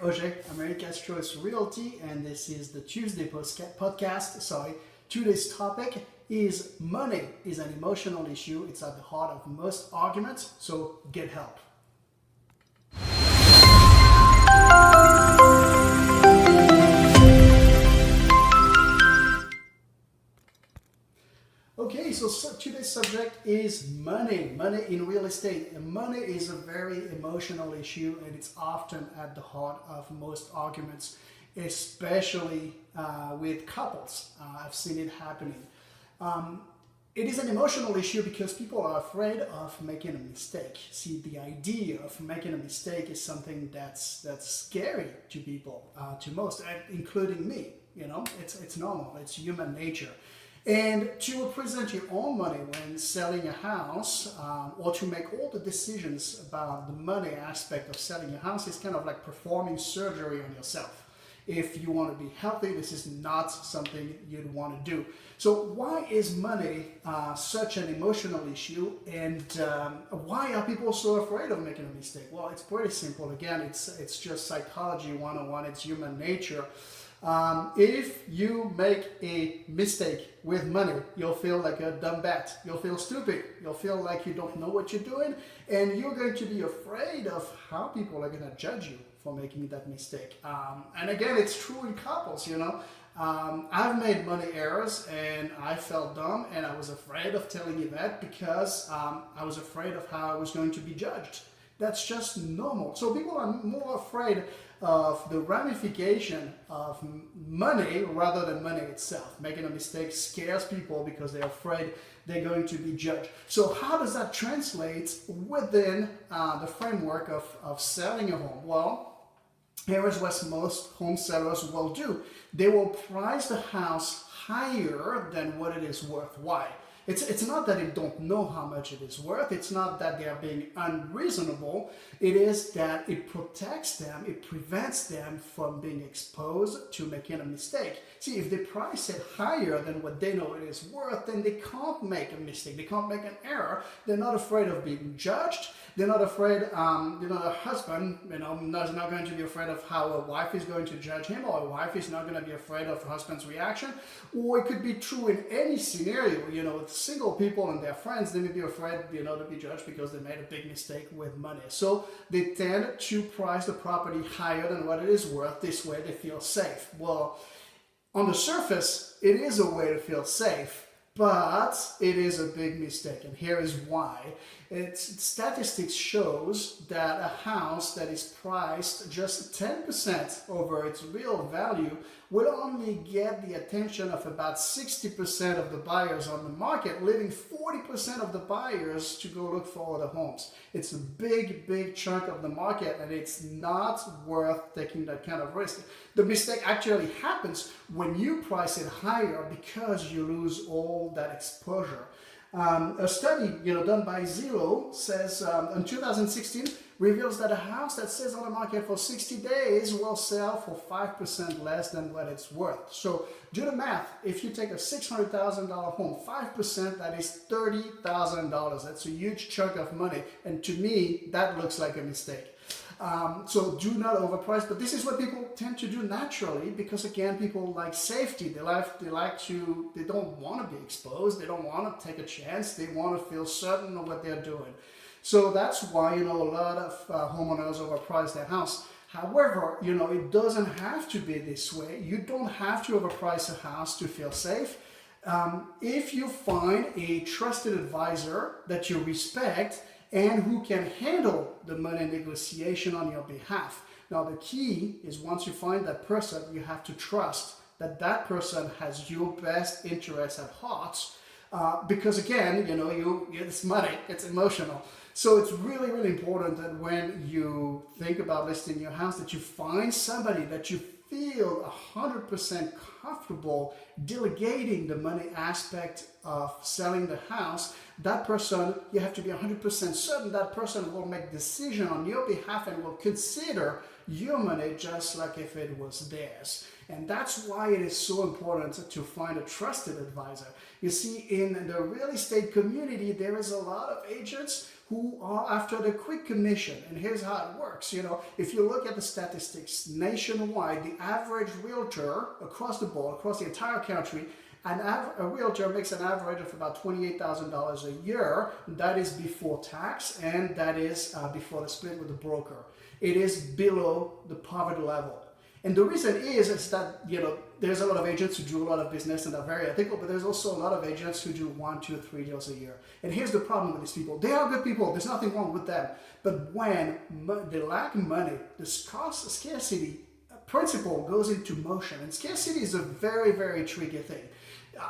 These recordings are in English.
Oje, America's Choice Realty, and this is the Tuesday podcast. Today's topic is money is an emotional issue. It's at the heart of most arguments, so get help. Okay, so today's subject is money. Money in real estate. And money is a very emotional issue, and it's often at the heart of most arguments, especially with couples. I've seen it happening. It is an emotional issue because people are afraid of making a mistake. See, the idea of making a mistake is something that's scary to people, to most, including me. You know, it's normal. It's human nature. And to represent your own money when selling a house, or to make all the decisions about the money aspect of selling a house is kind of like performing surgery on yourself. If you want to be healthy, this is not something you'd want to do. So why is money such an emotional issue, and why are people so afraid of making a mistake? Well, it's pretty simple. Again, it's just psychology 101. It's human nature. If you make a mistake with money, you'll feel like a dumb bat. You'll feel stupid. You'll feel like you don't know what you're doing, and you're going to be afraid of how people are going to judge you for making that mistake. And again, it's true in couples, you know. I've made money errors and I felt dumb, and I was afraid of telling you that because I was afraid of how I was going to be judged. That's just normal. So people are more afraid of the ramification of money rather than money itself. Making a mistake scares people because they're afraid they're going to be judged. So how does that translate within the framework of selling a home? Well, here is what most home sellers will do. They will price the house higher than what it is worth. Why? It's not that they don't know how much it is worth. It's not that they are being unreasonable. It is that it protects them. It prevents them from being exposed to making a mistake. See, if they price it higher than what they know it is worth, then they can't make a mistake. They can't make an error. They're not afraid of being judged. They're not afraid, a husband, is not going to be afraid of how a wife is going to judge him, or a wife is not going to be afraid of her husband's reaction. Or it could be true in any scenario, with single people and their friends. They may be afraid, to be judged because they made a big mistake with money. So they tend to price the property higher than what it is worth. This way they feel safe. Well, on the surface, it is a way to feel safe, but it is a big mistake, and here is why. Statistics shows that a house that is priced just 10% over its real value will only get the attention of about 60% of the buyers on the market, leaving 40% of the buyers to go look for other homes. It's a big chunk of the market, and it's not worth taking that kind of risk. The mistake actually happens when you price it higher because you lose all that exposure. A study done by Zillow says in 2016 reveals that a house that stays on the market for 60 days will sell for 5% less than what it's worth. So do the math. If you take a $600,000 home, 5%, that is $30,000. That's a huge chunk of money, and to me that looks like a mistake. So do not overprice, but this is what people tend to do naturally because, again, people like safety. They don't want to be exposed. They don't want to take a chance. They want to feel certain of what they're doing. So that's why, a lot of homeowners overprice their house. However, it doesn't have to be this way. You don't have to overprice a house to feel safe. If you find a trusted advisor that you respect and who can handle the money negotiation on your behalf. Now, the key is once you find that person, you have to trust that that person has your best interest at heart, because again, it's money, it's emotional. So it's really important that when you think about listing your house, that you find somebody that you feel 100% comfortable delegating the money aspect of selling the house. That person, you have to be 100% certain that person will make decision on your behalf and will consider your money just like if it was theirs. And that's why it is so important to find a trusted advisor. You see, in the real estate community, there is a lot of agents who are after the quick commission. And here's how it works. If you look at the statistics nationwide, the average realtor across the board, across the entire country, a realtor makes an average of about $28,000 a year. That is before tax, and that is before the split with the broker. It is below the poverty level. And the reason is that, there's a lot of agents who do a lot of business and are very ethical, but there's also a lot of agents who do 1, 2, 3 deals a year. And here's the problem with these people. They are good people. There's nothing wrong with them. But when they lack money, the scarcity principle goes into motion. And scarcity is a very, very tricky thing.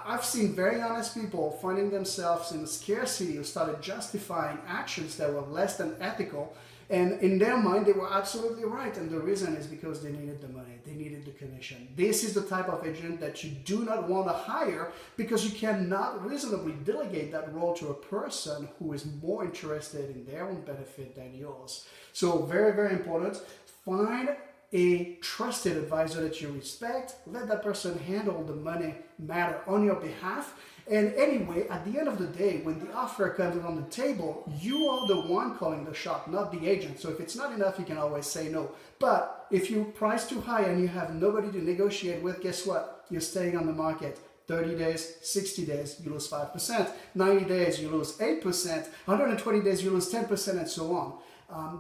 I've seen very honest people finding themselves in scarcity who started justifying actions that were less than ethical. And in their mind, they were absolutely right. And the reason is because they needed the money. They needed the commission. This is the type of agent that you do not want to hire, because you cannot reasonably delegate that role to a person who is more interested in their own benefit than yours. So very, very important. Find a trusted advisor that you respect. Let that person handle the money matter on your behalf. And anyway, at the end of the day, when the offer comes on the table, you are the one calling the shot, not the agent. So if it's not enough, you can always say no. But if you price too high and you have nobody to negotiate with, guess what? You're staying on the market. 30 days, 60 days, you lose 5%. 90 days, you lose 8%. 120 days, you lose 10%, and so on.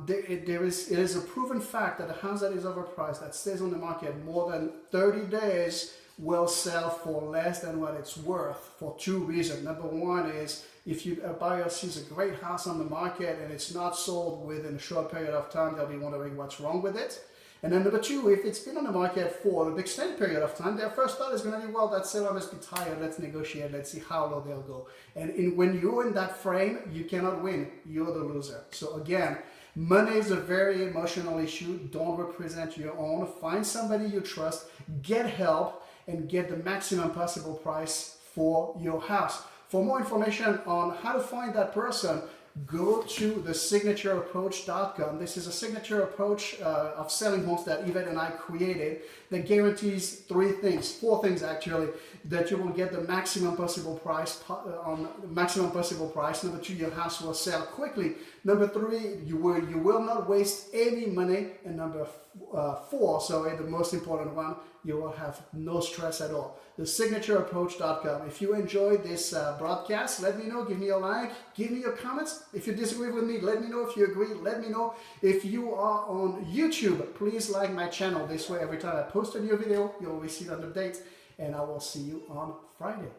It is a proven fact that a house that is overpriced, that stays on the market more than 30 days, will sell for less than what it's worth for 2 reasons. Number one is, if a buyer sees a great house on the market and it's not sold within a short period of time, they'll be wondering what's wrong with it. And then number two, if it's been on the market for an extended period of time, their first thought is going to be, well, that seller must be tired. Let's negotiate. Let's see how low they'll go. And when you're in that frame, you cannot win. You're the loser. So again, money is a very emotional issue. Don't represent your own. Find somebody you trust. Get help. And get the maximum possible price for your house. For more information on how to find that person, go to thesignatureapproach.com. This is a signature approach of selling homes that Yvette and I created that guarantees 4 things actually, that you will get the maximum possible price Number 2, your house will sell quickly. Number 3, you will not waste any money. And number 4, the most important one, you will have no stress at all. Thesignatureapproach.com. If you enjoyed this broadcast, let me know. Give me a like. Give me your comments. If you disagree with me, let me know. If you agree, let me know. If you are on YouTube, please like my channel. This way, every time I post a new video, you'll receive an update. And I will see you on Friday.